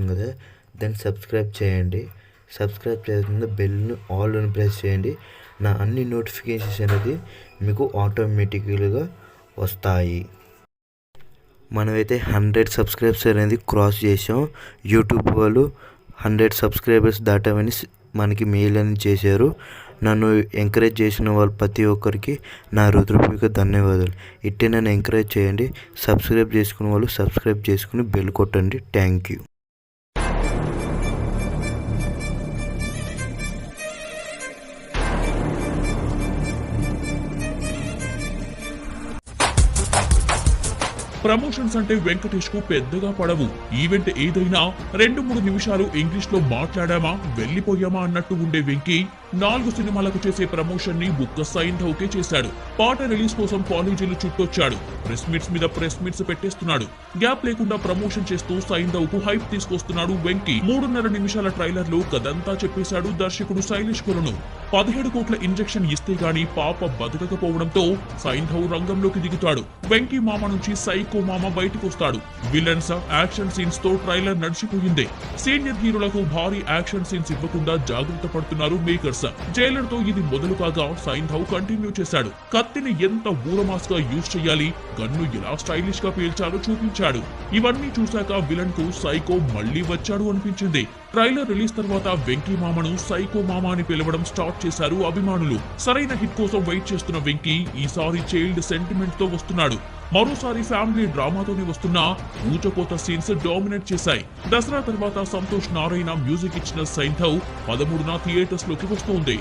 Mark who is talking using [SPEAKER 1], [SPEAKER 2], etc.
[SPEAKER 1] వస్తుంది కదా, దాన్ని సబ్స్క్రైబ్ చేయండి. సబ్స్క్రైబ్ చేసిన బెల్ను ఆల్ అని ప్రెస్ చేయండి. నా అన్ని నోటిఫికేషన్స్ అనేది మీకు ఆటోమేటిక్గా వస్తాయి. మనమైతే 100 సబ్స్క్రైబర్స్ అనేది క్రాస్ చేసాం. యూట్యూబ్ వాళ్ళు 100 సబ్స్క్రైబర్స్ దాటామని మనకి మెయిల్ అని చేశారు. నన్ను ఎంకరేజ్ చేసిన వాళ్ళు ప్రతి ఒక్కరికి నా హృదయపూర్వక ధన్యవాదాలు. ఇట్టే నన్ను ఎంకరేజ్ చేయండి. సబ్స్క్రైబ్ చేసుకున్న వాళ్ళు సబ్స్క్రైబ్ చేసుకుని బెల్ కొట్టండి. Thank you.
[SPEAKER 2] ప్రమోషన్స్ అంటే వెంకటేష్ కు పెద్దగా పడవు. ఈవెంట్ ఏదైనా 2-3 నిమిషాలు ఇంగ్లీష్ లో మాట్లాడామా వెళ్లిపోయామా అన్నట్టు ఉండే వెంకీ 4 సినిమాలకు చేసే ప్రమోషన్ ని బుక్క సైంధవ్కే చేశాడు. పాట రిలీజ్ కోసం కాలేజీలు చుట్టొచ్చాడు. ప్రెస్ మీట్స్ మీద ప్రెస్ మీట్స్ పెట్టేస్తున్నాడు. గ్యాప్ లేకుండా ప్రమోషన్ చేస్తూ సైంధవ్ కు హైప్ తీసుకొస్తున్నాడు వెంకీ. 3.5 నిమిషాల ట్రైలర్ లో కథంతా చెప్పేశాడు దర్శకుడు శైలేష్ కొలను. 17 కోట్ల ఇంజెక్షన్ ఇస్తే గానీ పాప బతకకపోవడంతో సైంధవ్ రంగంలోకి దిగుతాడు. వెంకీ మామ నుంచి సైకో మామ బయటకు వస్తాడు. విలన్స్ యాక్షన్ సీన్స్ తో ట్రైలర్ నడిచిపోయింది. సీనియర్ హీరోలకు భారీ యాక్షన్ సీన్స్ ఇవ్వకుండా జాగ్రత్త పడుతున్నారు మేకర్స్. జైలర్ తో ఇది మొదలు కాగా సైంధవ్ కంటిన్యూ చేశాడు. కత్తిని ఎంత ఊరమాస్ గా యూజ్ చేయాలి, గన్ను ఎలా స్టైలిష్ గా పేల్చాలో చూపించాడు. ఇవన్నీ చూశాక విలన్ కు సైకో మళ్లీ వచ్చాడు అనిపించింది. ట్రైలర్ రిలీజ్ తర్వాత వెంకీ మామను సైకో మామ అని పిలవడం స్టార్ట్ చేశారు అభిమానులు. సరైన హిట్ కోసం వెయిట్ చేస్తున్న వెంకీ ఈసారి చైల్డ్ సెంటిమెంట్ తో వస్తున్నాడు. మరోసారి ఫ్యామిలీ డ్రామాతోనే వస్తున్న ఊచకోత సీన్స్ డామినేట్ చేశాయి. దసరా తర్వాత సంతోష్ నారాయణ మ్యూజిక్ ఇచ్చిన సైంధవ్ 13న థియేటర్స్ లోకి వస్తోంది.